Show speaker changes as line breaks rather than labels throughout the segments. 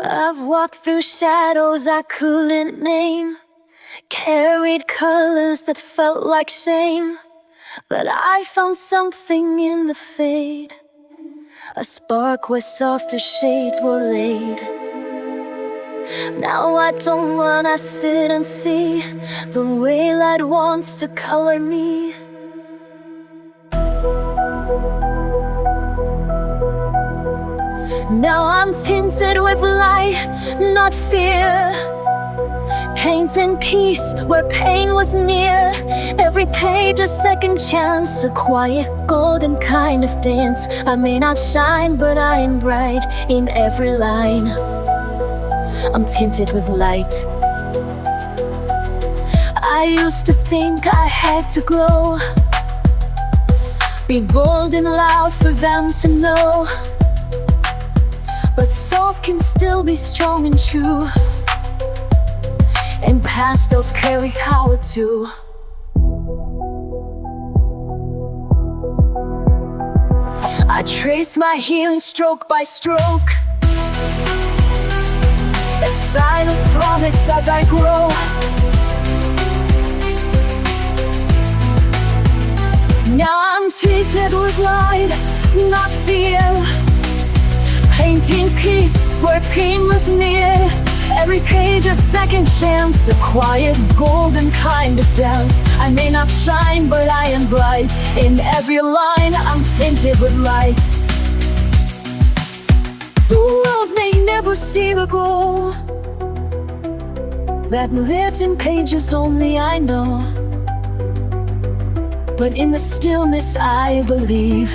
I've walked through shadows I couldn't name, carried colors that felt like shame, but I found something in the fade, a spark where softer shades were laid. Now I don't run, I sit and see the way light wants to color me. Now I'm tinted with light, not fear, painting peace where pain was near. Every page a second chance, a quiet golden kind of dance. I may not shine, but I am bright in every line. I'm tinted with light. I used to think I had to glow, be bold and loud for them to know, but soft can still be strong and true, and pastels carry power too. I trace my healing stroke by stroke, a silent promise as I grow. Now I'm tinted with light, not fear, painting peace where pain was near. Every page a second chance, a quiet golden kind of dance. I may not shine, but I am bright in every line. I'm tinted with light. The world may never see the goal that lives in pages only I know, but in the stillness I believe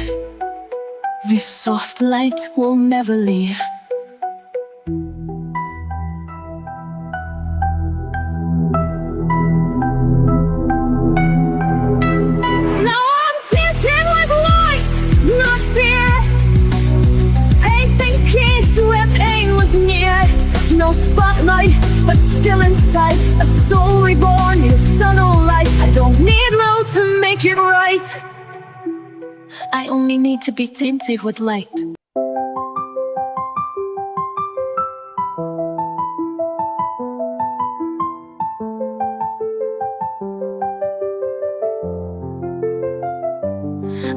this soft light will never leave. Now I'm tinted with light, not fear, painting peace where pain was near. No spotlight, but still inside, a soul reborn in subtle light. I don't need low to make it right, I only need to be tinted with light.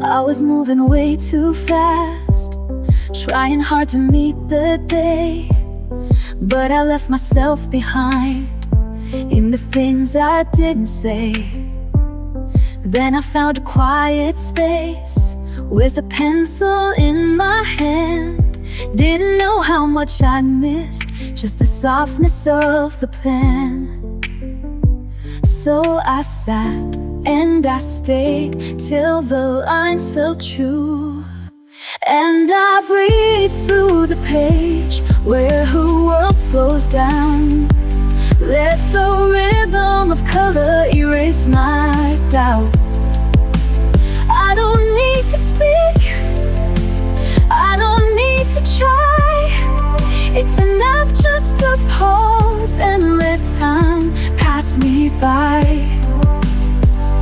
I was moving way too fast, trying hard to meet the day, but I left myself behind in the things I didn't say. Then I found a quiet space with a pencil in my hand. Didn't know how much I missed, just the softness of the pen. So I sat and I stayed till the lines felt true, and I breathed through the page where her world slows down. Let the rhythm of color erase my doubt. I don't need to speak, I don't need to try. It's enough just to pause and let time pass me by.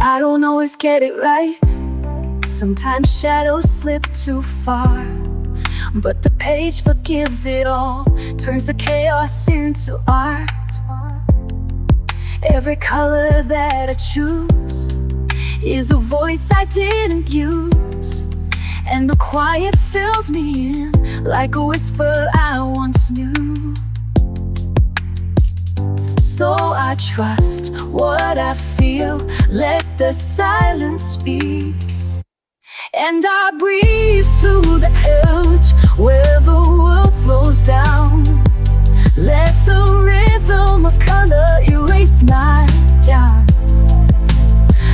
I don't always get it right, sometimes shadows slip too far, but the page forgives it all, turns the chaos into art. Every color that I choose is a voice I didn't use, and the quiet fills me in like a whisper I once knew. So I trust what I feel, let the silence speak, and I breathe through the edge where the world slows down. Let the rhythm of color erase my doubt.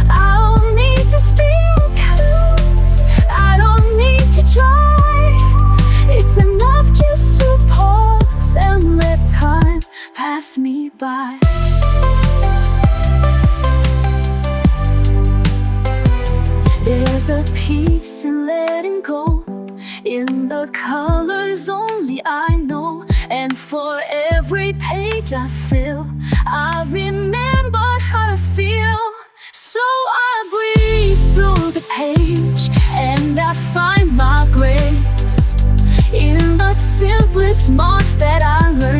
I don't need to speak, I don't need to try. It's enough just to pause and let time pass me by. There's a peace in letting go, in the colors only I know, and for every page I fill, I remember how to feel. So I breathe through the page and I find my grace in the simplest marks that I learned.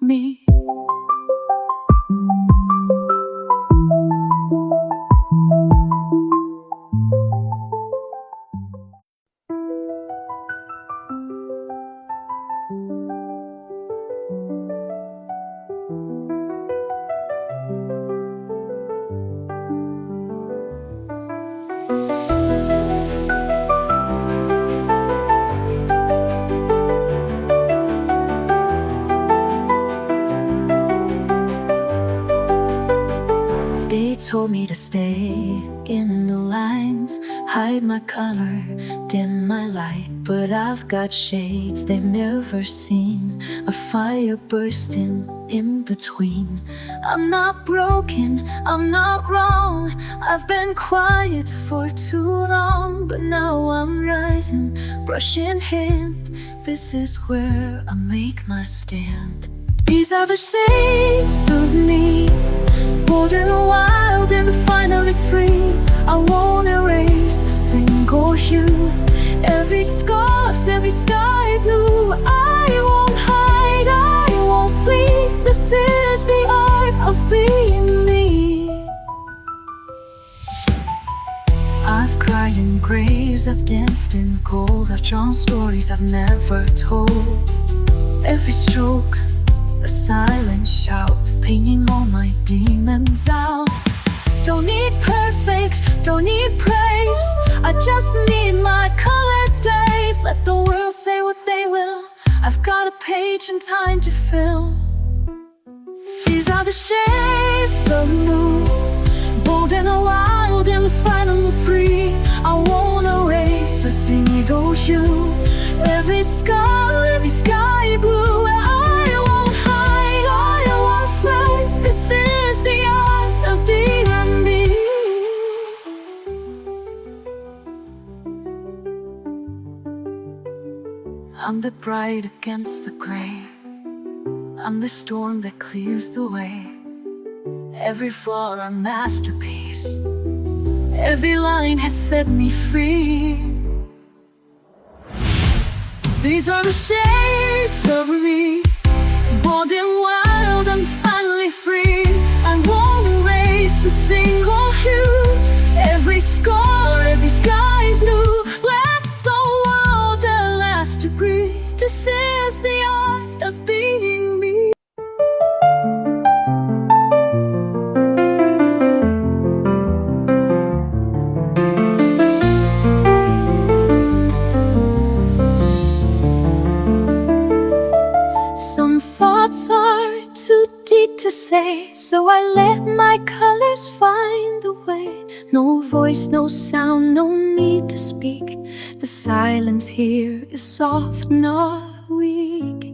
me. They told me to stay in the lines, hide my color, dim my light. But I've got shades they've never seen, a fire bursting in between. I'm not broken, I'm not wrong, I've been quiet for too long. But now I'm rising, brush in hand, this is where I make my stand. These are the shades of me, bold and wild and finally free. I won't erase a single hue, every scar's, every sky blue. I won't hide, I won't flee, this is the art of being me. I've cried in grays, I've danced in gold, I've drawn stories I've never told. Every stroke, a silent shout, painting all my demons out. Don't need perfect, don't need praise, I just need my colored days. Let the world say what they will, I've got a page and time to fill. These are the shades of blue, bold and wild and finally free. I won't erase a single hue, every scar, every sky blue. I'm the bright against the gray, I'm the storm that clears the way. Every flaw a masterpiece, every line has set me free. These are the shades of me, bold and wild and finally free. I won't erase a single hue, every scar, every sky blue. Let the world at last agree, this is the art of being me. Some thoughts are too deep to say, so I let my colors find the way. No voice, no sound, no need to speak. The silence here is soft, not weak.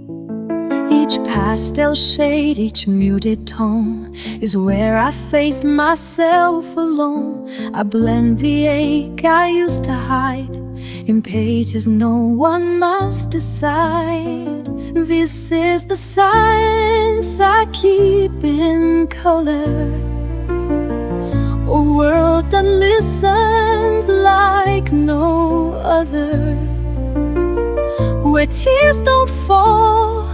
Each pastel shade, each muted tone is where I face myself alone. I blend the ache I used to hide in pages no one must decide. This is the silence I keep in color, a world that listens like no other, where tears don't fall,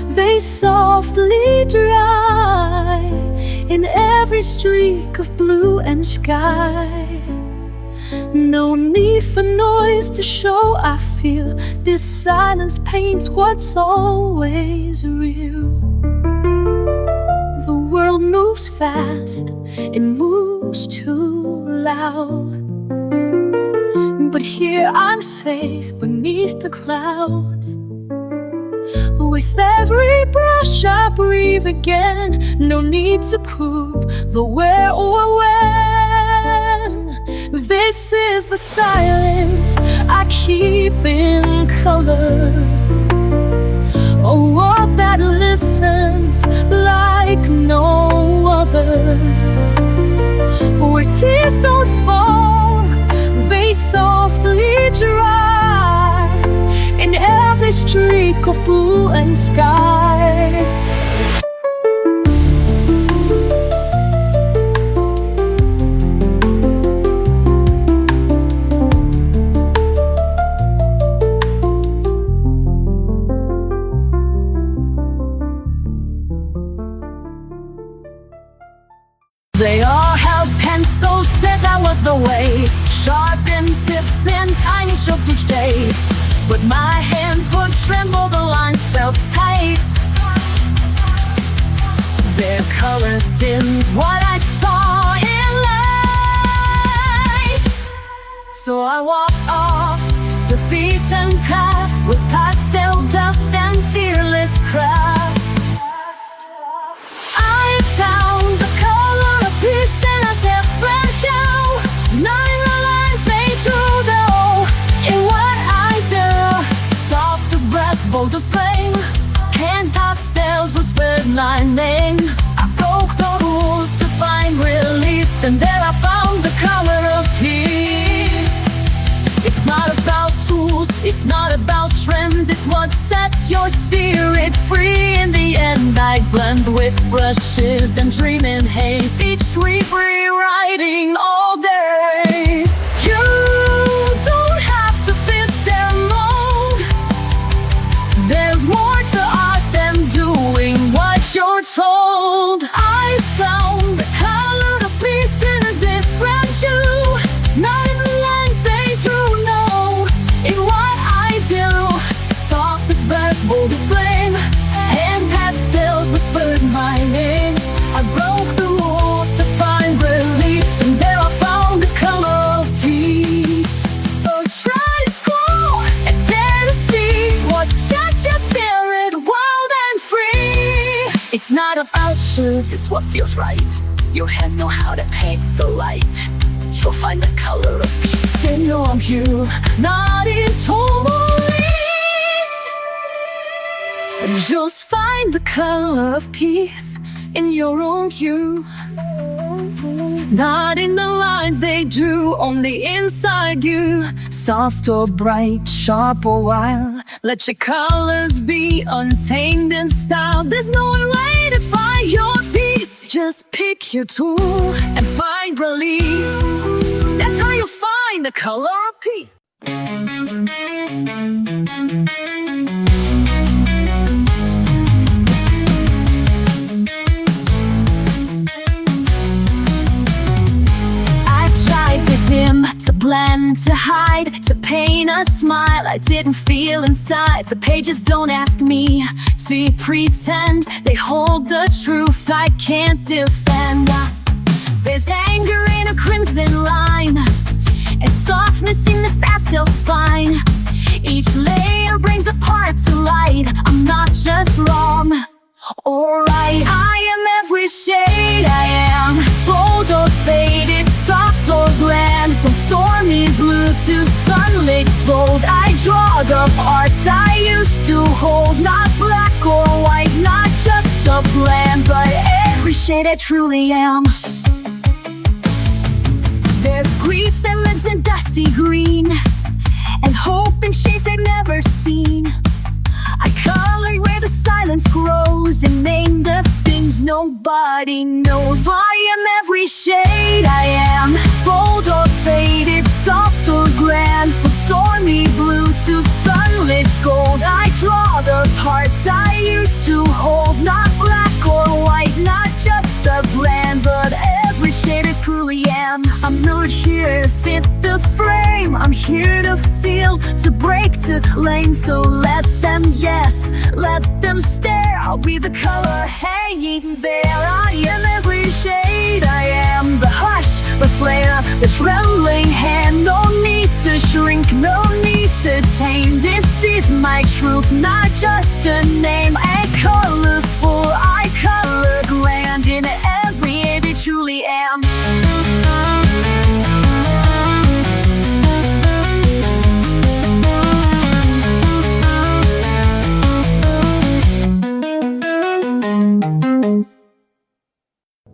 they softly dry in every streak of blue and sky. No need for noise to show I feel, this silence paints what's always real. The world moves fast, it moves too loud, but here I'm safe beneath the clouds. With every brush I breathe again, no need to prove the where or when. This is the silence I keep in color, a world that listens like no other, where tears don't fall, they softly dry in every streak of blue and sky. They all held pencils, said that was the way. Sharpened tips and tiny strokes each day. But my hands would tremble, the line felt tight. Their colors dimmed what I saw in light. So I walked off the beaten path with pastel dust and fearless craft. I found the color of peace in a different hue. Nine lines they drew though in what I do. Soft as breath, bold as flame, hand pastels whispered my name. I broke the rules to find release, and there I found the color of peace. It's not about tools, it's not about trends, it's what sets your spirit free. In the end I blend with brushes and dream in haze, each sweep rewriting all days. You don't have to fit their mold. There's more to art than doing what you're told. I found the color of peace in a different hue. Nine lines they drew no in what I do. Soft as breath, bold as flame, hand pastels whispered my name. I broke the rules to find release, and there I found the color of peace. So try to scroll and dare to seize what sets your spirit wild and free. It's not about should, it's what feels right. Your hands know how to paint the light. You'll find the color of peace in your own hue, not in tourmaline. And just find the color of peace in your own hue, not in the lines they drew, only inside you. Soft or bright, sharp or wild, let your colors be untamed in style. There's no one way to find your peace. Just pick your tool and find release. That's how you'll find the color of peace. To blend, to hide, to paint a smile I didn't feel inside. The pages don't ask me to pretend, they hold the truth I can't defend. There's anger in a crimson line, and softness in this pastel spine. Each layer brings a part to light. I'm not just wrong or right, I am every shade. I am bold or faded, soft or bland, from stormy blue to sunlit gold. I draw the parts I used to hold, not black or white, not just a bland, but every shade I truly am. There's grief that lives in dusty green, and hope in shades they've never seen. I color where the silence grows and name the things nobody knows. I am every shade. I am bold or faded, soft or grand, from stormy blue to sunlit gold. I draw the parts I used to hold, not black or white, not just a blend, but every shade I truly am. I'm not here to fit the frame, I'm here to feel, to break, to claim. So let them, yes, let them stare. I'll be the color hanging there. I am every shade. I am the hush, the flare, the trembling hand. No need to shrink, no need to tame. This is my truth, not just a name. A colorful, I color grand, in every age I truly am.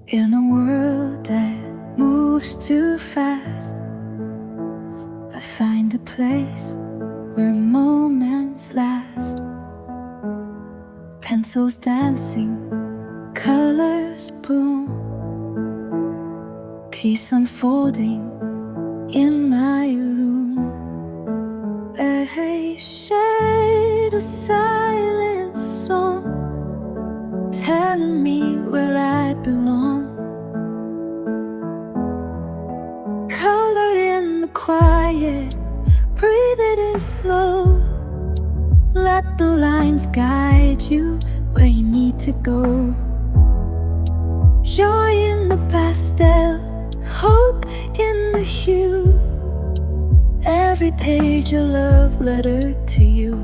In a world that moves too fast, I find a place where moments last. Pencils dancing, colors bloom, peace unfolding in my room. Every shade a silent song, telling me where I belong. lines guide you where you need to go. Joy in the pastel, hope in the hue. Every page a love letter to you.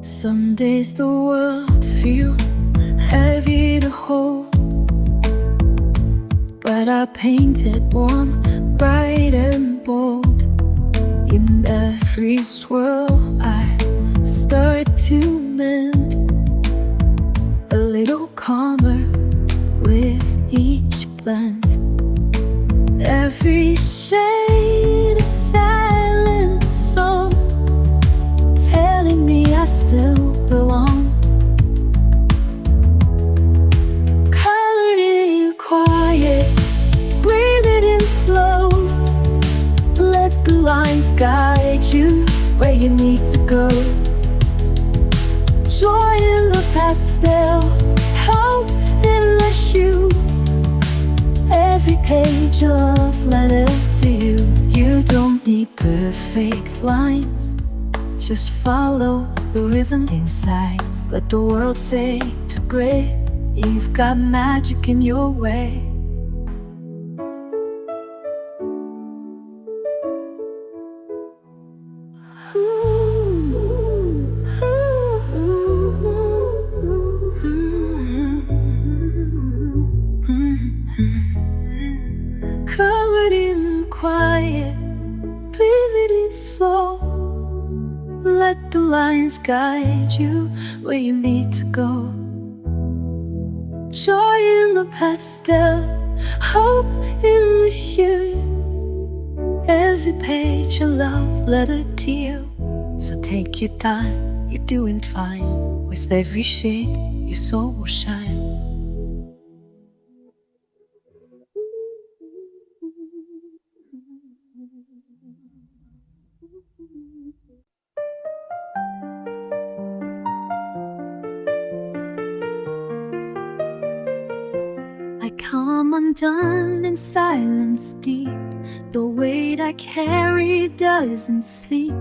Some days the world feels heavy to hold, but I paint it warm, bright and bold. In every swirl I start to mend, a little calmer with each blend. Every shade a silent song, telling me I still belong. Colored in quiet, breathe it in slow. Let the lines guide you where you need to go. Joy in the pastel, hope in the hue. Every page a love letter to you. You don't need perfect lines, just follow the rhythm inside. Let the world fade to gray. You've got magic in your way. Colored in quiet, breathe it in slow. Let the lines guide you where you need to go. Joy in the pastel, hope in the hue. Every page a love letter to you. So take your time, you're doing fine. With every shade, your soul will shine. I come undone in silence deep. The weight I carry doesn't sleep.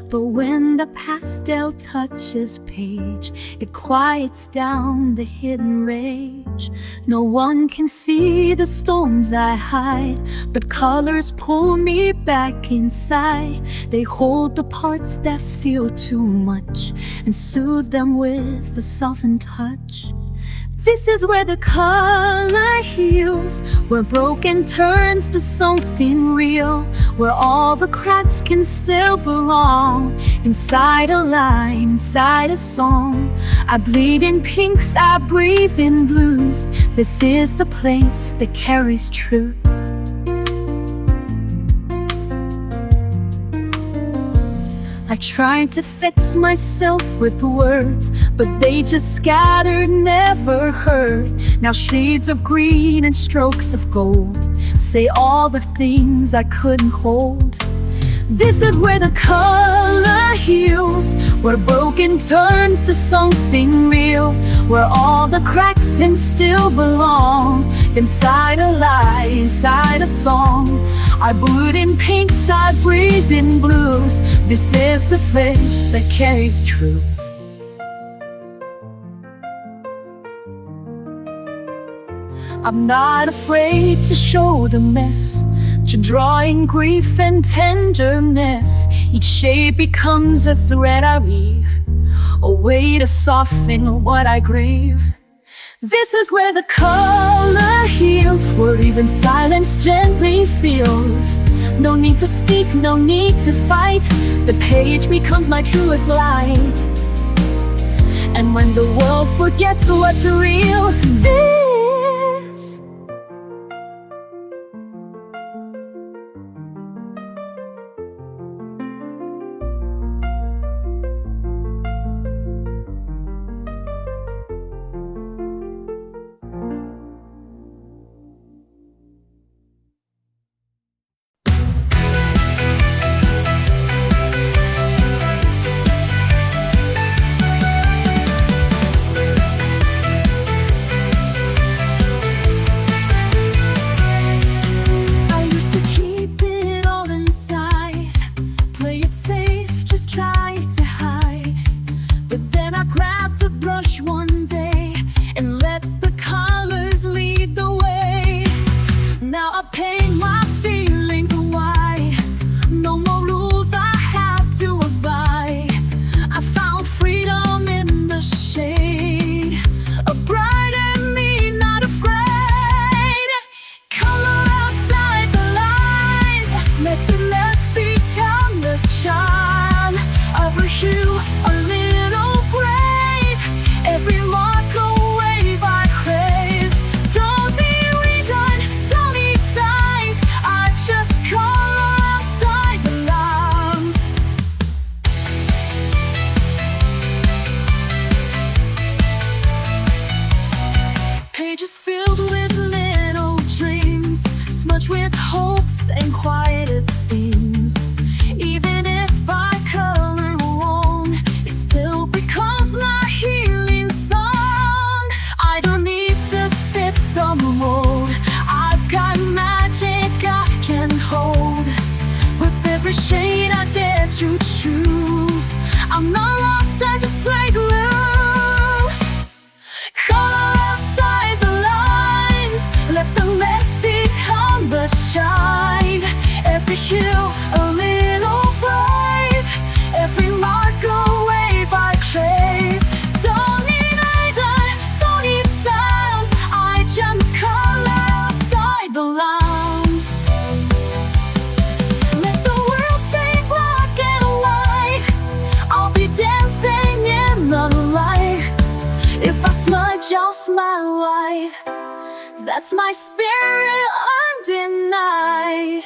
But when the pastel touches page, it quiets down the hidden rage. No one can see the storms I hide, but colors pull me back inside. They hold the parts that feel too much and soothe them with a softened touch. This is where the color heals, where broken turns to something real, where all the cracks can still belong. Inside a line, inside a song, I bleed in pinks, I breathe in blues. This is the place that carries truth. I tried to fix myself with words, but they just scattered, never heard. Now shades of green and strokes of gold say all the things I couldn't hold. This is where the color heals, where broken turns to something real, where all the cracks can still belong. Inside a lie, inside a song, I bleed in pinks, I breathe in blues. This is the place that carries truth. I'm not afraid to show the mess, to draw in grief and tenderness. Each shade becomes a thread I weave, a way to soften what I grieve. This is where the color heals, where even silence gently feels. No need to speak, no need to fight. The page becomes my truest light. And when the world forgets what's real, this is filled with little dreams, smudged with hopes and quieted themes. Even if I color wrong, it still becomes my healing song. I don't need to fit the mold, I've got magic I can hold. With every shade I dare to choose, I'm not lost, I just break loose. Color outside the lines, let the mess become the shine. Every hue a little brave, every mark a wave I crave. Don't need reason, don't need sounds, I just color outside the lines. Let the world stay black and white, I'll be dancing in the light. If I smudge, I'll smile wide, that's my spirit undenied.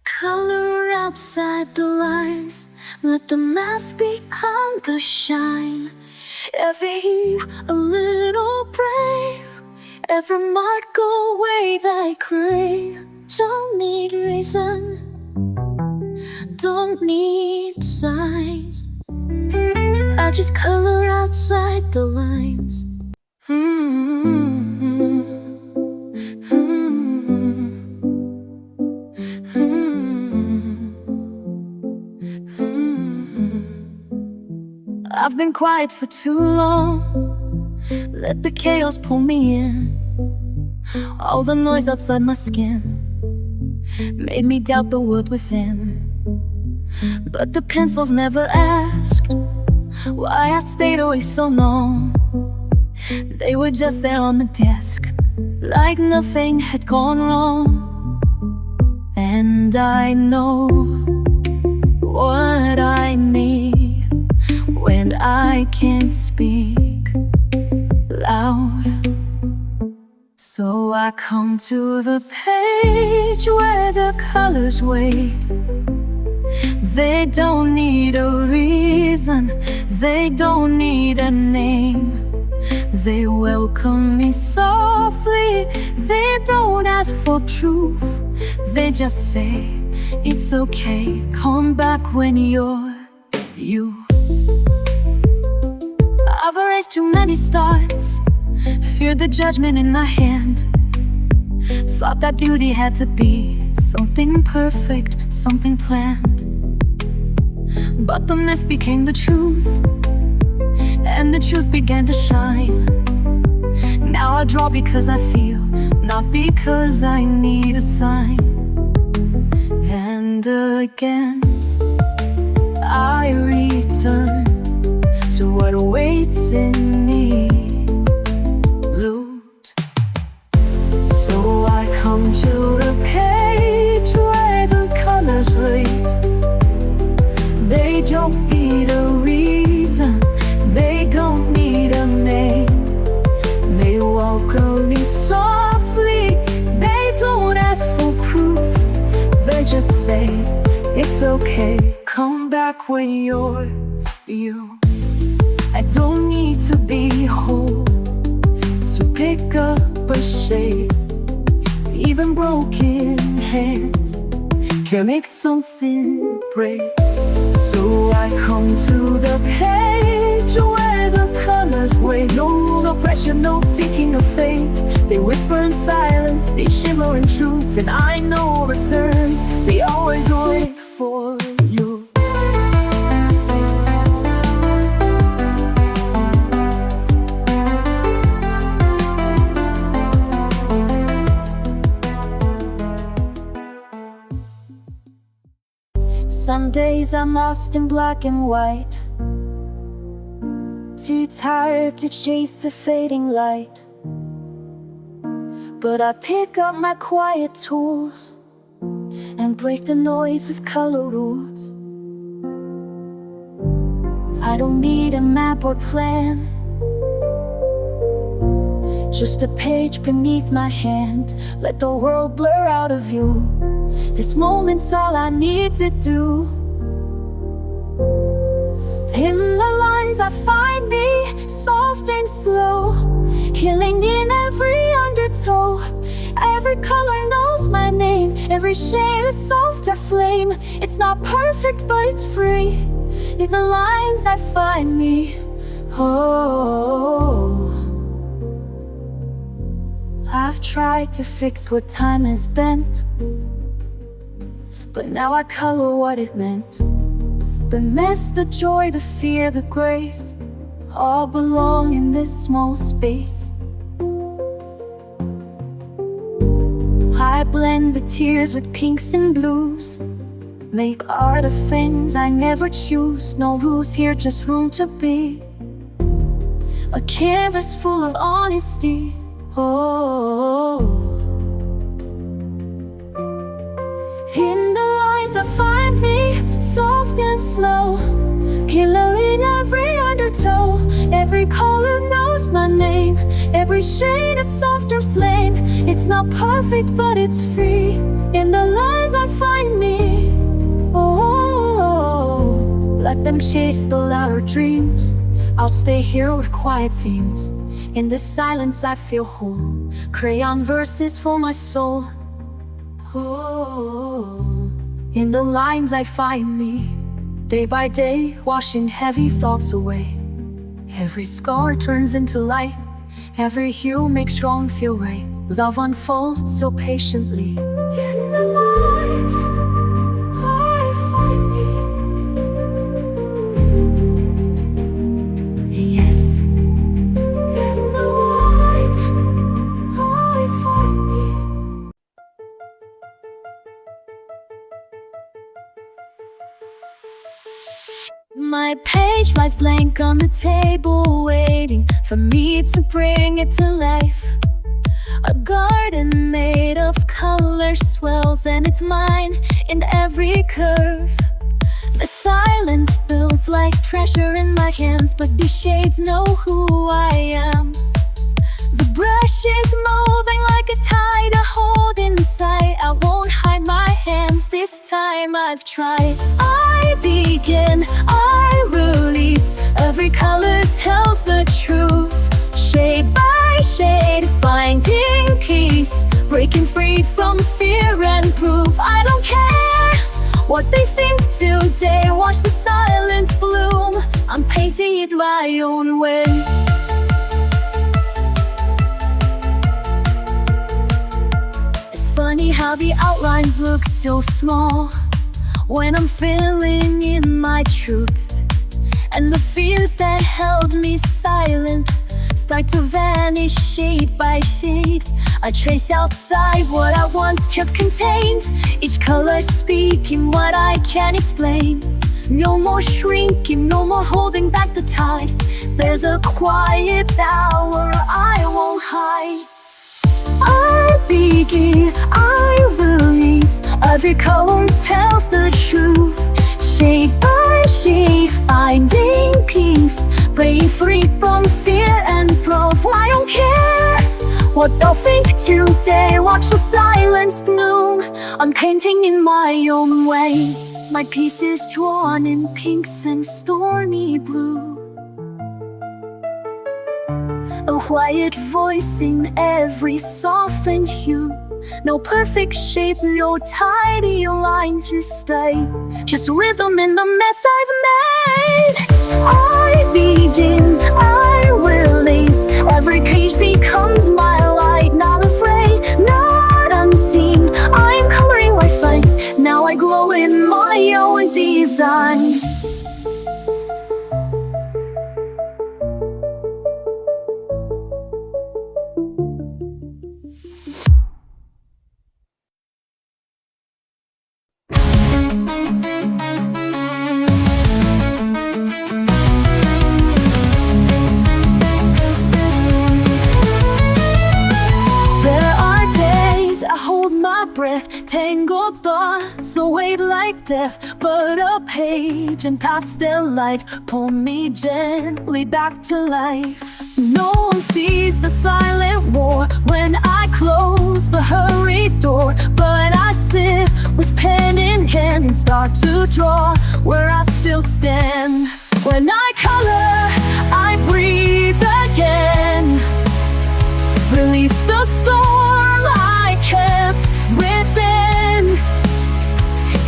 Color outside the lines, let the mask become the shine. Every hue a little brave, every mark a wave I crave. Don't need reason, don't need signs, I just color outside the lines. I've been quiet for too long, let the chaos pull me in. All the noise outside my skin made me doubt the world within. But the pencils never asked why I stayed away so long. They were just there on the desk, like nothing had gone wrong. And I know what I need when I can't speak loud. So I come to the page where the colors wait. They don't need a reason, they don't need a name. They welcome me softly, they don't ask for proof. They just say, it's okay, come back when you're you. I've erased too many starts, feared the judgment in my hand. Thought that beauty had to be something perfect, something planned. But the mess became the truth, and the truth began to shine. Now I draw because I feel, not because I need a sign. And again I return to what awaits in me. So I come to the page where the colors wait. They don't need a reason, they don't need a name. They welcome me softly, they don't ask for proof. They just say, it's okay, come back when you're you. I don't need to be whole to pick up a shade. Even broken hands can make something break. So I come to the page where the colors wait. No rules or pressure, no seeking of fate. They whisper in silence, they shimmer in truth. And I know return, they always wait for you. Some days I'm lost in black and white, too tired to chase the fading light. But I pick up my quiet tools and break the noise with color rules. I don't need a map or plan, just a page beneath my hand. Let the world blur out of view. This moment's all I need to do. In the lines I find me, soft and slow, healing in every undertow. Every color knows my name, every shade a softer flame. It's not perfect, but it's free. In the lines I find me. Oh, I've tried to fix what time has bent, but now I color what it meant. The mess, the joy, the fear, the grace, all belong in this small space. I blend the tears with pinks and blues, make art of things I never choose. No rules here, just room to be. A canvas full of honesty. Oh, in the lines I find me, soft and slow, killer in every undertow. Every color knows my name, every shade a softer flame. It's not perfect, but it's free. In the lines I find me. Oh, let them chase the louder dreams. I'll stay here with quiet themes. In the silence I feel whole. Crayon verses for my soul. Oh, in the lines I find me. Day by day, washing heavy thoughts away. Every scar turns into light. Every hue makes wrong feel right. Love unfolds so patiently. In the lights I find me. Yes, in the lights I find me. My page lies blank on the table, waiting for me to bring it to life. A garden made of color swells, and it's mine in every curve. The silence builds like treasure in my hands, but these shades know who I am. The brush is moving like a tide I hold inside. I won't hide my hands, this time I've tried. I begin, I release. Every color tells the truth. Shade by shade, finding peace. Breaking free from fear and proof. I don't care what they think today. Watch the silence bloom. I'm painting it my own way. It's funny how the outlines look so small when I'm filling in my truth, and the fears that held me silent start to vanish shade by shade. I trace outside what I once kept contained, each color speaking what I can't explain. No more shrinking, no more holding back the tide. There's a quiet power I won't hide. I begin, I release. Every color tells the truth. Shade by shade, finding peace. Breaking free from fear and proof. I don't care what they'll think today. Watch the silence bloom. I'm painting in my own way. My piece is drawn in pinks and stormy blue. A quiet voice in every softened hue. No perfect shape, no tidy line to stay. Just rhythm in the mess I've made. I begin, I release. Every page becomes my light. Not afraid, not unseen. I'm coloring my fight. Now I glow in my own design. my breath, tangled thoughts await like death. But a page in pastel light pull me gently back to life. No one sees the silent war when I close the hurried door, but I sit with pen in hand and start to draw where I still stand. When I color, I breathe again, release the storm I kept within.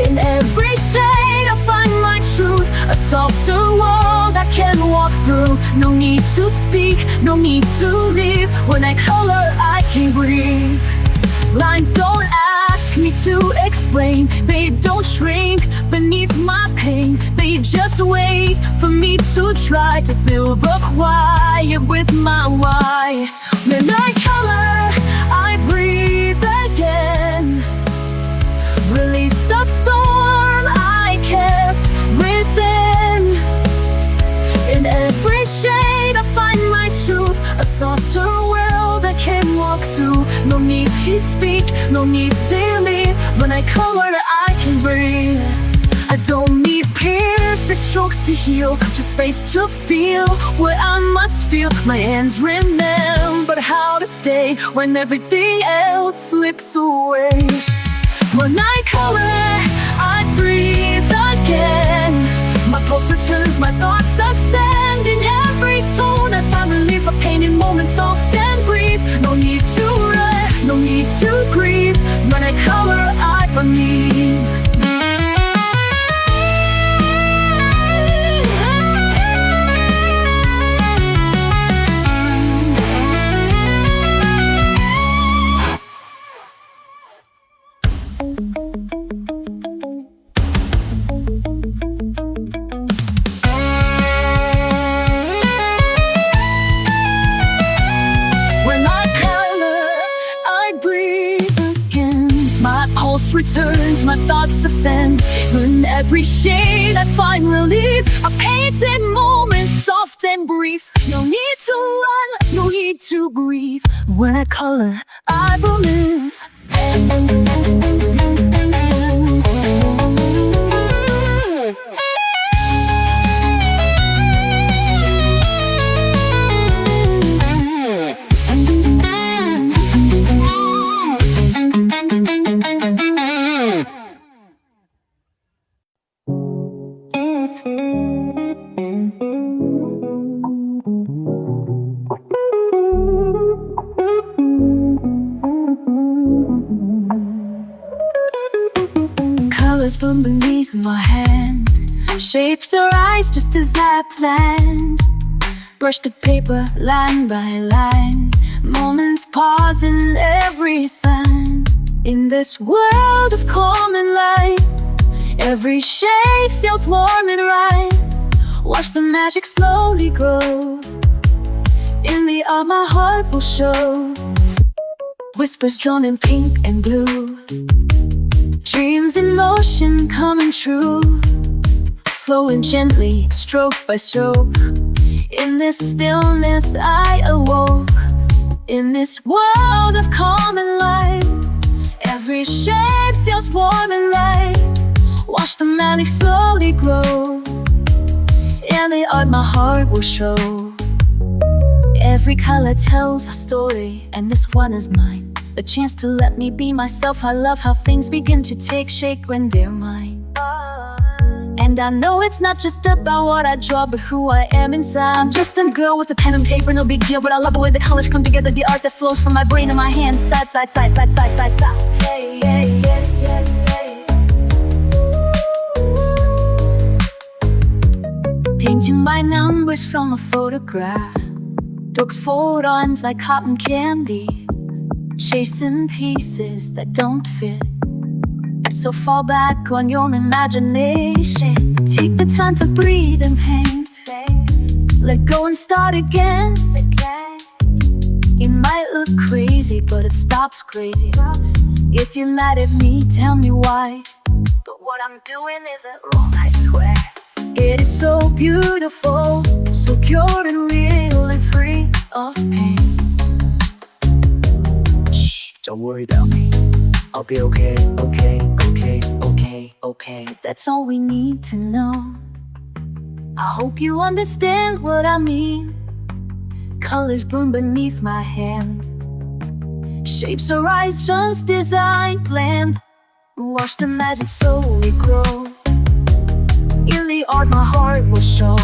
In every shade I find my truth, a softer world I can walk through. No need to speak, no need to leave. When I color, I can breathe. Lines don't ask me to explain, they don't shrink beneath my pain. They just wait for me to try to fill the quiet with my why. When I color, I breathe again, release the storm I kept within. In every shade I find my truth, a softer world I can walk through. No need to speak, no need to leave. When I color, I can breathe. I don't need perfect strokes to heal, just space to feel what I must feel. My hands remember how to stay when everything else slips away. When I color, I breathe again. My pulse returns, my thoughts ascend. In every tone I find relief, a pain in moments soft and brief. No need to run, no need to grieve. When I color, I believe. Returns, my thoughts ascend. In every shade I find relief, a painted moment, soft and brief. No need to run, no need to grieve. When I color, I believe. From beneath my hand, shapes arise just as I planned. Brush the paper line by line, moments pause in every sign. In this world of calm and light, every shade feels warm and right. Watch the magic slowly grow. In the art my heart will show. Whispers drawn in pink and blue, dreams in motion coming true, flowing gently, stroke by stroke. In this stillness I awoke. In this world of calm and light, every shade feels warm and right. Watch the magic slowly grow. In the art my heart will show. Every color tells a story, and this one is mine. A chance to let me be myself. I love how things begin to take shape when they're mine. And I know it's not just about what I draw, but who I am inside. I'm just a girl with a pen and paper, no big deal. But I love the way the colors come together, the art that flows from my brain and my hands. Side, side, side, side, side, side, side. Hey, yeah, yeah, yeah, yeah. Painting by numbers from a photograph, dogs fold arms like cotton candy, chasing pieces that don't fit. So fall back on your imagination. Take the time to breathe and paint. Let go and start again. It might look crazy, but it stops crazy. If you're mad at me, tell me why. But what I'm doing isn't wrong, I swear. It is so beautiful, so pure and real and free of pain. Shh, don't worry about me. I'll be okay, okay, okay, okay, okay. That's all we need to know. I hope you understand what I mean. Colors bloom beneath my hand. Shapes arise just as I planned. Watch the magic slowly grow. In the art my heart will show.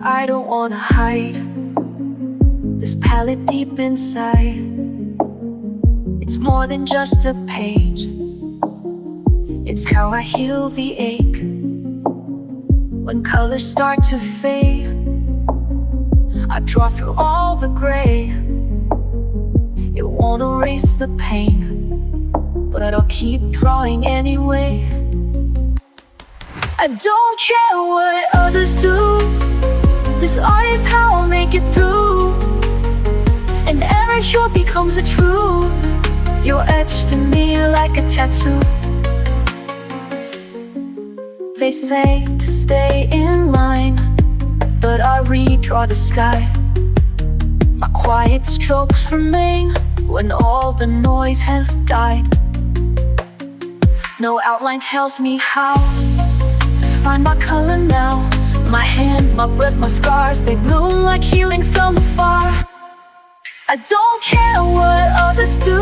I don't wanna hide this palette deep inside. It's more than just a page. It's how I heal the ache. When colors start to fade, I draw through all the gray. It won't erase the pain, but I'll keep drawing anyway. I don't care what others do. This art is how I'll make it through. And every hue becomes a truth. You're etched in me like a tattoo. They say to stay in line, but I redraw the sky. My quiet strokes remain when all the noise has died. No outline tells me how to find my color now. My hand, my breath, my scars, they bloom like healing from afar. I don't care what others do.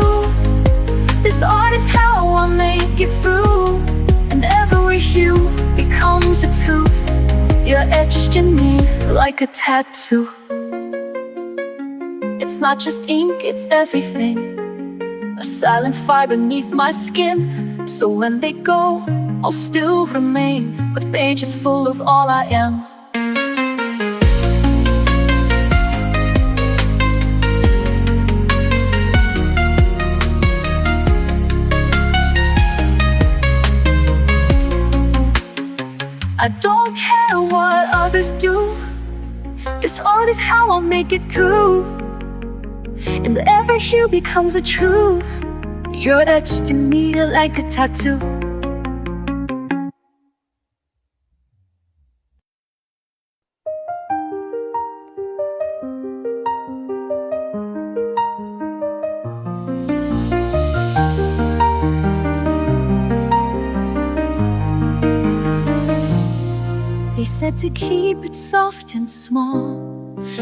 This art is how I make it through. And every hue becomes a truth. You're etched in me like a tattoo. It's not just ink, it's everything. A silent fire beneath my skin. So when they go, I'll still remain with pages full of all I am. I don't care what others do. This art is how I'll make it through. And every hue becomes a truth. You're etched in me like a tattoo. They said to keep it soft and small,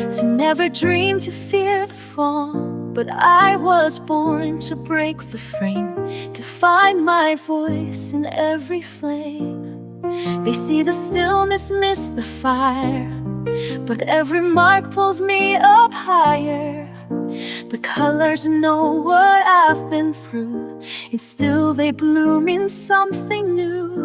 to never dream to fear the fall. But I was born to break the frame, to find my voice in every flame. They see the stillness, miss the fire, but every mark pulls me up higher. The colors know what I've been through, and still they bloom in something new.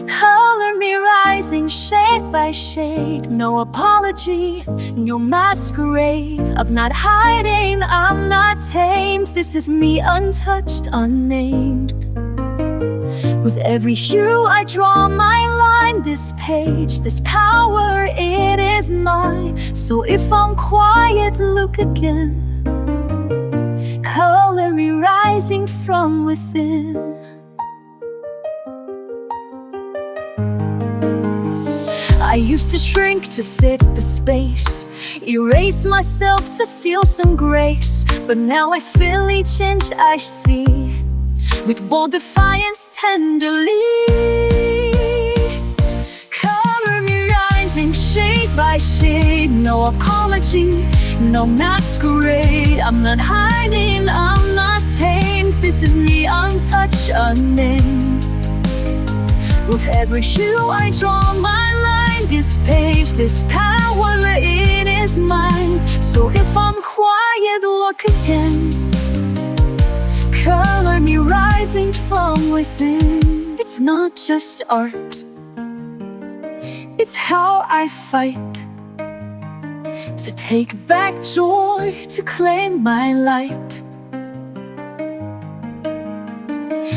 Color me rising shade by shade. No apology, no masquerade. I'm not hiding, I'm not tamed. This is me untouched, unnamed. With every hue I draw my line. This page, this power, it is mine. So if I'm quiet, look again. Color me rising from within. I used to shrink to fit the space, erase myself to steal some grace. But now I feel each inch I see, with bold defiance tenderly. Color me rising shade by shade. No apology, no masquerade. I'm not hiding, I'm not tamed. This is me untouched, unnamed. With every hue I draw my line. This page, this power, it is mine. So if I'm quiet, look again. Color me rising from within. It's not just art, it's how I fight to take back joy, to claim my light.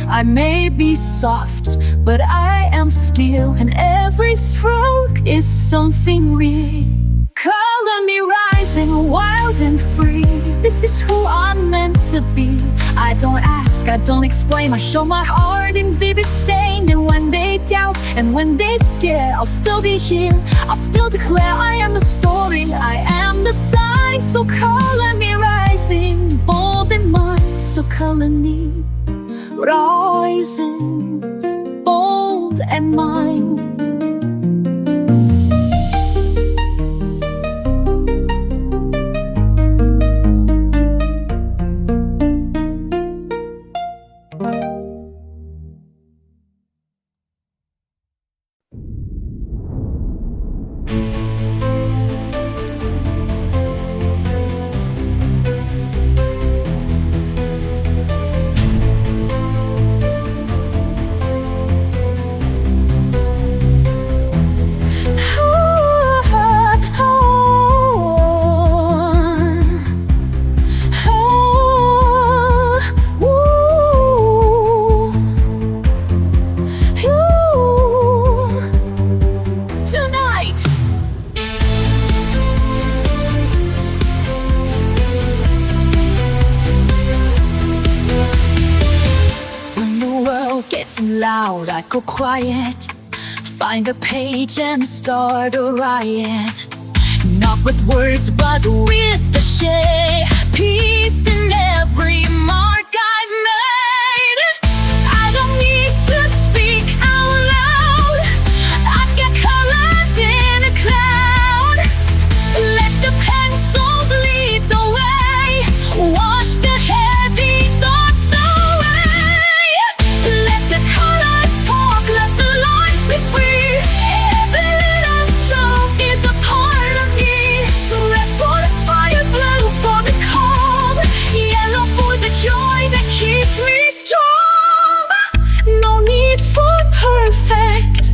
I may be soft, but I am steel, and every stroke is something real. Color color me rising, wild and free. This is who I'm meant to be. I don't ask, I don't explain, I show my heart in vivid stain. And when they doubt, and when they scare, I'll still be here, I'll still declare I am the story, I am the sign. So color me rising, bold and mine. So color me rising, bold and mine. Gets loud, I go quiet, find a page and start a riot. Not with words, but with the shade. Peace in every mark I've made. I don't need to speak out loud, I've got colors in a cloud. Let the pencils lead the way, wash the heavy thoughts away. Let the colors talk, let the lines be free. Every little stroke is a part of me. So red for the fire, blue for the calm, yellow for the joy that keeps me strong. No need for perfect,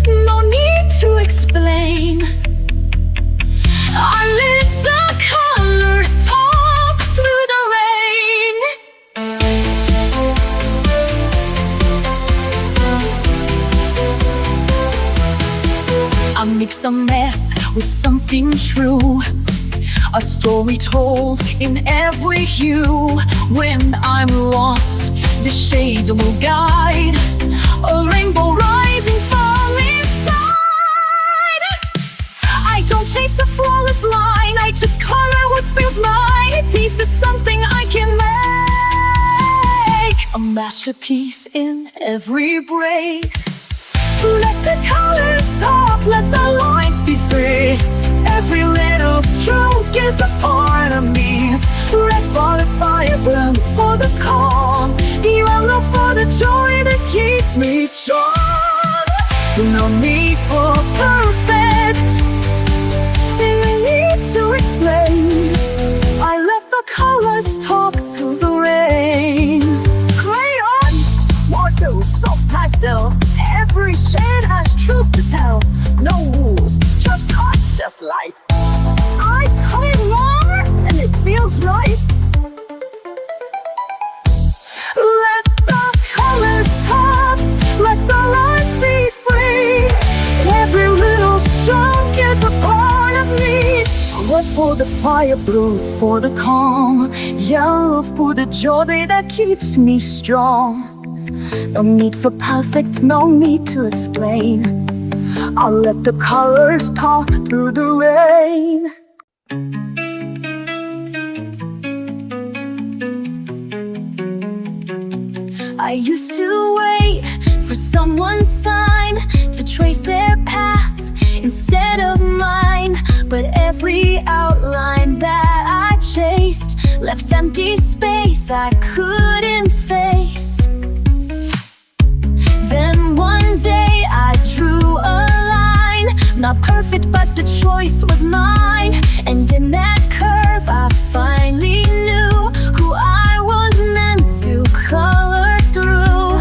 no need to explain. I let the colors talk through the rain. I mix the mess with something true, a story told in every hue. When I'm lost, the shades will guide, a rainbow rising from inside. I don't chase a flawless line, I just color what feels mine. Peace is something I can make, a masterpiece in every break. Let the colors talk, let the lines be free. Every little stroke is a part of me. Red for the fire, blue for the calm, yellow for the joy that keeps me strong. No need for perfect, no need to explain. I let the colors talk through the rain. Crayons, water, soft pastel, every shade has truth to tell. No rules, just art, just light. I color more and it feels right. Let the colors talk, let the lines be free. Every little stroke is a part of me. Red for the fire, blue for the calm, yellow for the joy that keeps me strong. No need for perfect, no need to explain. I'll let the colors talk through the rain. I used to wait for someone's sign to trace their path instead of mine. But every outline that I chased left empty space I couldn't face. Then one day I drew a line, not perfect but the choice was mine. And in that curve I finally knew who I was meant to color through.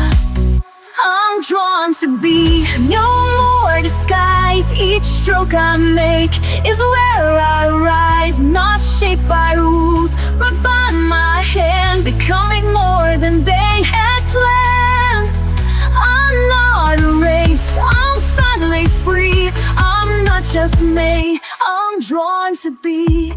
I'm drawn to be, no more disguise. Each stroke I make is where I rise, not shaped by rules but by my hand, becoming more than they had planned. I'm not erased, I'm finally free. I'm not just me, I'm drawn be.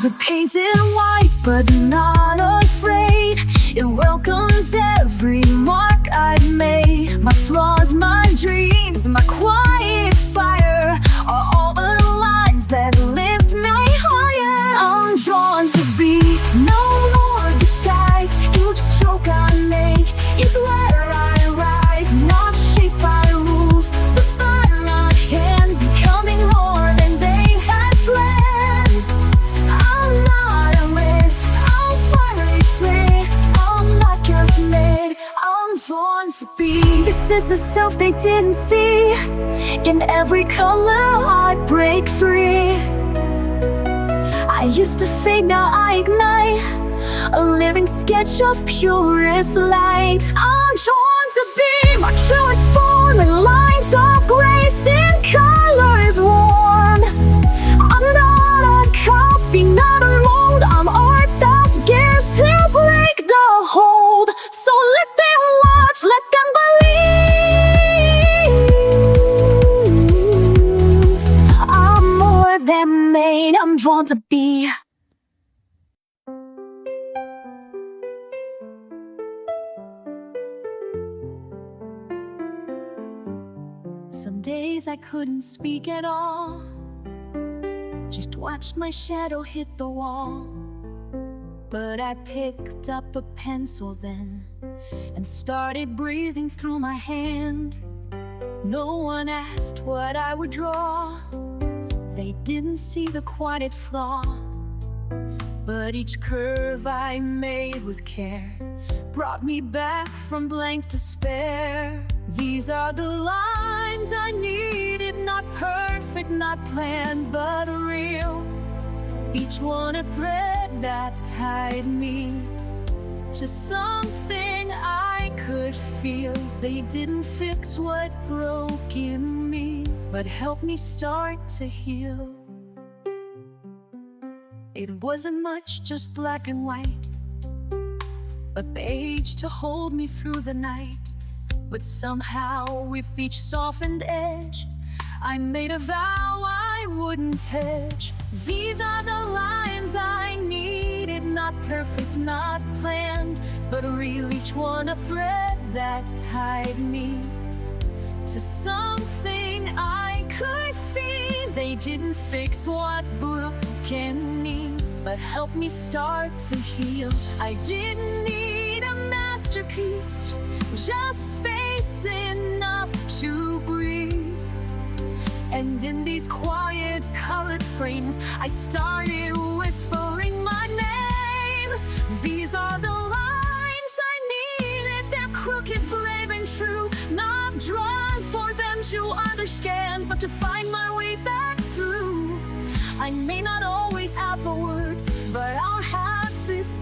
The painted white, but not afraid. It welcomes every mark I've made. My flaws, my dreams, my quiet fire are all the lines that lift me higher. I'm drawn to be no more disguise. Each stroke I make is where I rise, not shaped by rules, but by my hand, becoming more than they had planned. I'm not a risk, I'm finally free. I'm not just made, I'm drawn to be. This is the self they didn't see. In every color I break free. I used to fade, now I ignite. A living sketch of purest light. I'm drawn to be my truest form in lines of grace, in colors warm. I'm not a copy, not a mold. I'm art that dares to break the hold. So let them watch, let them believe. I'm more than made, I'm drawn to be. Some days I couldn't speak at all, just watched my shadow hit the wall. But I picked up a pencil then and started breathing through my hand. No one asked what I would draw. They didn't see the quiet flaw. But each curve I made with care brought me back from blank despair. These are the lines I needed, not perfect, not planned, but real. Each one a thread that tied me to something I could feel. They didn't fix what broke in me, but helped me start to heal. It wasn't much, just black and white, a page to hold me through the night. But somehow with each softened edge, I made a vow I wouldn't hedge. These are the lines I needed, not perfect, not planned, but real, each one a thread that tied me to something I could feel. They didn't fix what broke in me, but helped me start to heal. I didn't need a masterpiece, just space enough to breathe. And in these quiet colored frames, I started whispering my name. These are the lines I needed, they're crooked, brave and true, not drawn for them to understand, but to find my way back through. I may not always have the words, but I'll have this